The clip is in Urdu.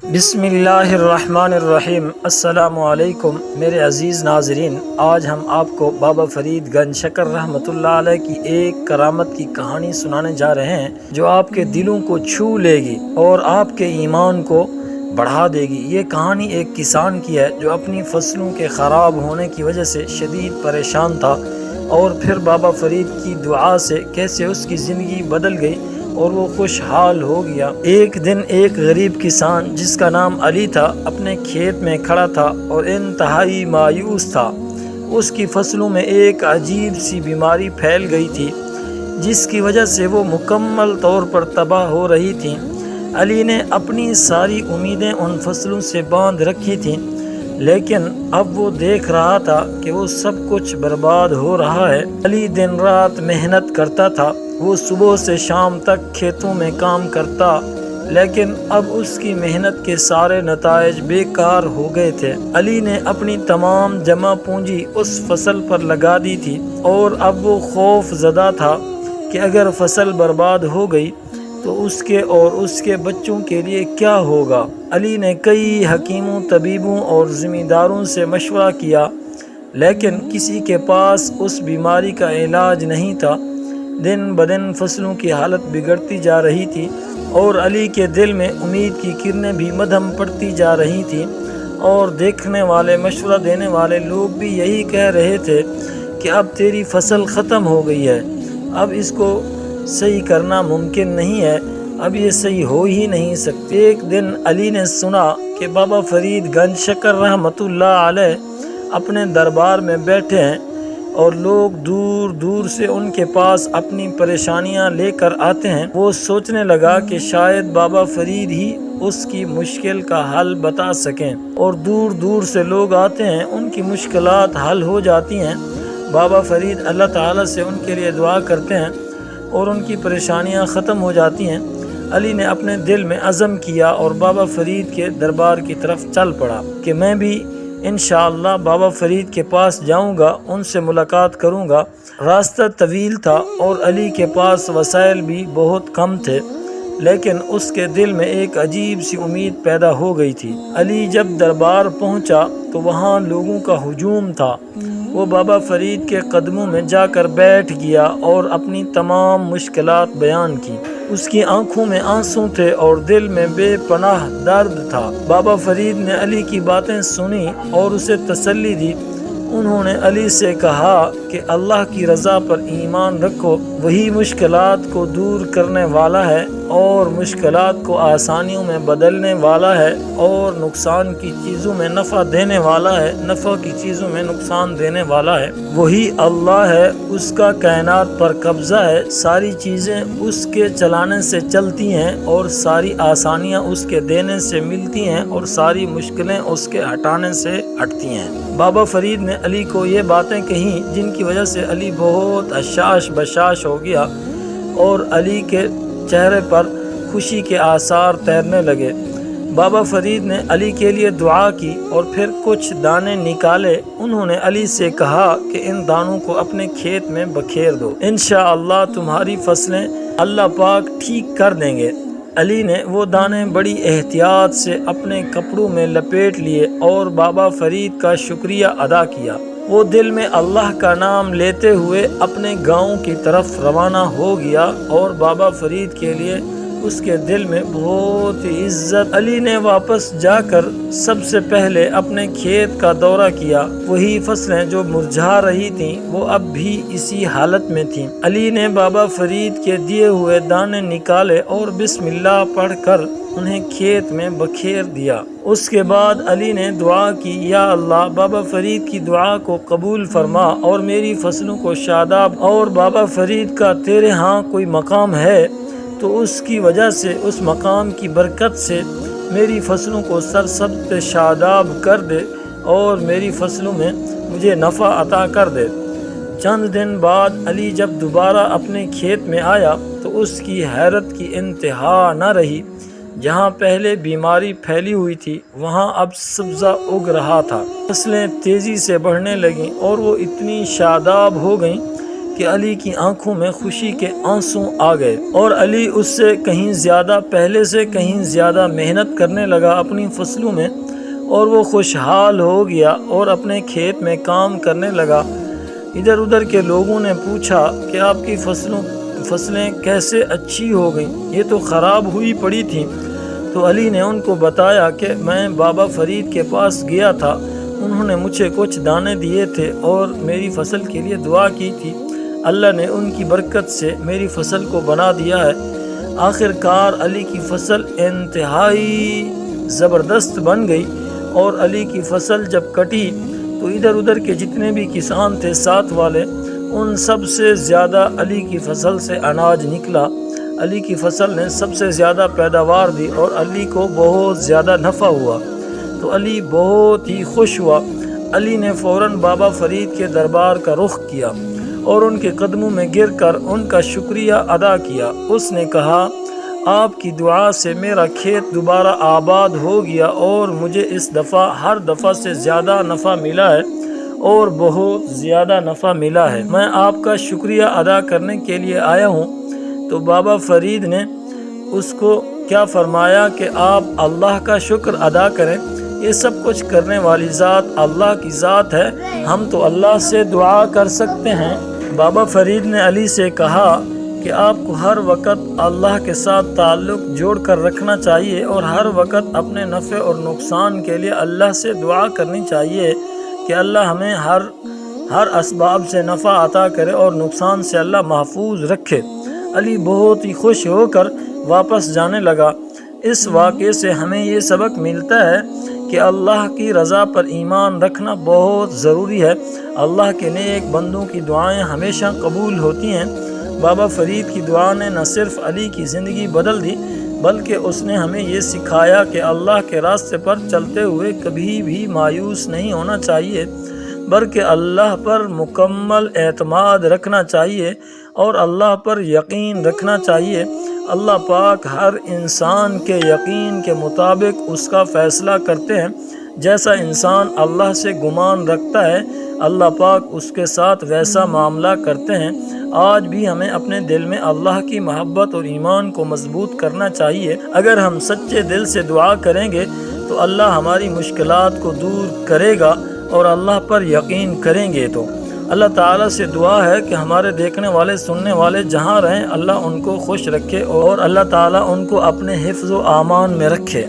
بسم اللہ الرحمن الرحیم۔ السلام علیکم میرے عزیز ناظرین، آج ہم آپ کو بابا فرید گنج شکر رحمۃ اللہ علیہ کی ایک کرامت کی کہانی سنانے جا رہے ہیں جو آپ کے دلوں کو چھو لے گی اور آپ کے ایمان کو بڑھا دے گی۔ یہ کہانی ایک کسان کی ہے جو اپنی فصلوں کے خراب ہونے کی وجہ سے شدید پریشان تھا، اور پھر بابا فرید کی دعا سے کیسے اس کی زندگی بدل گئی اور وہ خوشحال ہو گیا۔ ایک دن ایک غریب کسان جس کا نام علی تھا اپنے کھیت میں کھڑا تھا اور انتہائی مایوس تھا۔ اس کی فصلوں میں ایک عجیب سی بیماری پھیل گئی تھی جس کی وجہ سے وہ مکمل طور پر تباہ ہو رہی تھیں۔ علی نے اپنی ساری امیدیں ان فصلوں سے باندھ رکھی تھیں، لیکن اب وہ دیکھ رہا تھا کہ وہ سب کچھ برباد ہو رہا ہے۔ علی دن رات محنت کرتا تھا، وہ صبح سے شام تک کھیتوں میں کام کرتا، لیکن اب اس کی محنت کے سارے نتائج بیکار ہو گئے تھے۔ علی نے اپنی تمام جمع پونجی اس فصل پر لگا دی تھی اور اب وہ خوف زدہ تھا کہ اگر فصل برباد ہو گئی تو اس کے اور اس کے بچوں کے لیے کیا ہوگا۔ علی نے کئی حکیموں، طبیبوں اور زمینداروں سے مشورہ کیا، لیکن کسی کے پاس اس بیماری کا علاج نہیں تھا۔ دن بدن فصلوں کی حالت بگڑتی جا رہی تھی اور علی کے دل میں امید کی کرنیں بھی مدھم پڑتی جا رہی تھیں، اور دیکھنے والے، مشورہ دینے والے لوگ بھی یہی کہہ رہے تھے کہ اب تیری فصل ختم ہو گئی ہے، اب اس کو صحیح کرنا ممکن نہیں ہے، اب یہ صحیح ہو ہی نہیں سکتی۔ ایک دن علی نے سنا کہ بابا فرید گنج شکر رحمۃ اللہ علیہ اپنے دربار میں بیٹھے ہیں اور لوگ دور دور سے ان کے پاس اپنی پریشانیاں لے کر آتے ہیں۔ وہ سوچنے لگا کہ شاید بابا فرید ہی اس کی مشکل کا حل بتا سکیں، اور دور دور سے لوگ آتے ہیں، ان کی مشکلات حل ہو جاتی ہیں۔ بابا فرید اللہ تعالیٰ سے ان کے لیے دعا کرتے ہیں اور ان کی پریشانیاں ختم ہو جاتی ہیں۔ علی نے اپنے دل میں عزم کیا اور بابا فرید کے دربار کی طرف چل پڑا کہ میں بھی انشاءاللہ بابا فرید کے پاس جاؤں گا، ان سے ملاقات کروں گا۔ راستہ طویل تھا اور علی کے پاس وسائل بھی بہت کم تھے، لیکن اس کے دل میں ایک عجیب سی امید پیدا ہو گئی تھی۔ علی جب دربار پہنچا تو وہاں لوگوں کا ہجوم تھا۔ وہ بابا فرید کے قدموں میں جا کر بیٹھ گیا اور اپنی تمام مشکلات بیان کی۔ اس کی آنکھوں میں آنسو تھے اور دل میں بے پناہ درد تھا۔ بابا فرید نے علی کی باتیں سنی اور اسے تسلی دی۔ انہوں نے علی سے کہا کہ اللہ کی رضا پر ایمان رکھو، وہی مشکلات کو دور کرنے والا ہے اور مشکلات کو آسانیوں میں بدلنے والا ہے، اور نقصان کی چیزوں میں نفع دینے والا ہے، نفع کی چیزوں میں نقصان دینے والا ہے۔ وہی اللہ ہے، اس کا کائنات پر قبضہ ہے، ساری چیزیں اس کے چلانے سے چلتی ہیں اور ساری آسانیاں اس کے دینے سے ملتی ہیں اور ساری مشکلیں اس کے ہٹانے سے ہٹتی ہیں۔ بابا فرید نے علی کو یہ باتیں کہیں جن کی وجہ سے علی بہت حشاش بشاش ہو گیا اور علی کے چہرے پر خوشی کے آثار تیرنے لگے۔ بابا فرید نے علی کے لیے دعا کی اور پھر کچھ دانے نکالے۔ انہوں نے علی سے کہا کہ ان دانوں کو اپنے کھیت میں بکھیر دو، انشاءاللہ تمہاری فصلیں اللہ پاک ٹھیک کر دیں گے۔ علی نے وہ دانے بڑی احتیاط سے اپنے کپڑوں میں لپیٹ لیے اور بابا فرید کا شکریہ ادا کیا۔ وہ دل میں اللہ کا نام لیتے ہوئے اپنے گاؤں کی طرف روانہ ہو گیا، اور بابا فرید کے لیے اس کے دل میں بہت عزت۔ علی نے واپس جا کر سب سے پہلے اپنے کھیت کا دورہ کیا۔ وہی فصلیں جو مرجھا رہی تھیں وہ اب بھی اسی حالت میں تھیں۔ علی نے بابا فرید کے دیے ہوئے دانے نکالے اور بسم اللہ پڑھ کر انہیں کھیت میں بکھیر دیا۔ اس کے بعد علی نے دعا کی، یا اللہ بابا فرید کی دعا کو قبول فرما اور میری فصلوں کو شاداب، اور بابا فرید کا تیرے ہاں کوئی مقام ہے تو اس کی وجہ سے، اس مقام کی برکت سے میری فصلوں کو سرسبز شاداب کر دے اور میری فصلوں میں مجھے نفع عطا کر دے۔ چند دن بعد علی جب دوبارہ اپنے کھیت میں آیا تو اس کی حیرت کی انتہا نہ رہی۔ جہاں پہلے بیماری پھیلی ہوئی تھی وہاں اب سبزہ اگ رہا تھا، فصلیں تیزی سے بڑھنے لگیں اور وہ اتنی شاداب ہو گئیں کہ علی کی آنکھوں میں خوشی کے آنسو آ گئے، اور علی اس سے کہیں زیادہ پہلے سے کہیں زیادہ محنت کرنے لگا اپنی فصلوں میں، اور وہ خوشحال ہو گیا اور اپنے کھیت میں کام کرنے لگا۔ ادھر ادھر کے لوگوں نے پوچھا کہ آپ کی فصلیں کیسے اچھی ہو گئیں، یہ تو خراب ہوئی پڑی تھیں۔ تو علی نے ان کو بتایا کہ میں بابا فرید کے پاس گیا تھا، انہوں نے مجھے کچھ دانے دیے تھے اور میری فصل کے لیے دعا کی تھی، اللہ نے ان کی برکت سے میری فصل کو بنا دیا ہے۔ آخر کار علی کی فصل انتہائی زبردست بن گئی، اور علی کی فصل جب کٹی تو ادھر ادھر کے جتنے بھی کسان تھے ساتھ والے، ان سب سے زیادہ علی کی فصل سے اناج نکلا۔ علی کی فصل نے سب سے زیادہ پیداوار دی اور علی کو بہت زیادہ نفع ہوا، تو علی بہت ہی خوش ہوا۔ علی نے فوراً بابا فرید کے دربار کا رخ کیا اور ان کے قدموں میں گر کر ان کا شکریہ ادا کیا۔ اس نے کہا، آپ کی دعا سے میرا کھیت دوبارہ آباد ہو گیا اور مجھے اس دفعہ ہر دفعہ سے زیادہ نفع ملا ہے اور بہت زیادہ نفع ملا ہے، میں آپ کا شکریہ ادا کرنے کے لیے آیا ہوں۔ تو بابا فرید نے اس کو کیا فرمایا کہ آپ اللہ کا شکر ادا کریں، یہ سب کچھ کرنے والی ذات اللہ کی ذات ہے، ہم تو اللہ سے دعا کر سکتے ہیں۔ بابا فرید نے علی سے کہا کہ آپ کو ہر وقت اللہ کے ساتھ تعلق جوڑ کر رکھنا چاہیے اور ہر وقت اپنے نفع اور نقصان کے لیے اللہ سے دعا کرنی چاہیے کہ اللہ ہمیں ہر اسباب سے نفع عطا کرے اور نقصان سے اللہ محفوظ رکھے۔ علی بہت ہی خوش ہو کر واپس جانے لگا۔ اس واقعے سے ہمیں یہ سبق ملتا ہے کہ اللہ کی رضا پر ایمان رکھنا بہت ضروری ہے۔ اللہ کے نیک بندوں کی دعائیں ہمیشہ قبول ہوتی ہیں۔ بابا فرید کی دعا نے نہ صرف علی کی زندگی بدل دی، بلکہ اس نے ہمیں یہ سکھایا کہ اللہ کے راستے پر چلتے ہوئے کبھی بھی مایوس نہیں ہونا چاہیے، بلکہ اللہ پر مکمل اعتماد رکھنا چاہیے اور اللہ پر یقین رکھنا چاہیے۔ اللہ پاک ہر انسان کے یقین کے مطابق اس کا فیصلہ کرتے ہیں۔ جیسا انسان اللہ سے گمان رکھتا ہے، اللہ پاک اس کے ساتھ ویسا معاملہ کرتے ہیں۔ آج بھی ہمیں اپنے دل میں اللہ کی محبت اور ایمان کو مضبوط کرنا چاہیے۔ اگر ہم سچے دل سے دعا کریں گے تو اللہ ہماری مشکلات کو دور کرے گا، اور اللہ پر یقین کریں گے تو اللہ تعالیٰ سے دعا ہے کہ ہمارے دیکھنے والے سننے والے جہاں رہیں، اللہ ان کو خوش رکھے اور اللہ تعالیٰ ان کو اپنے حفظ و امان میں رکھے۔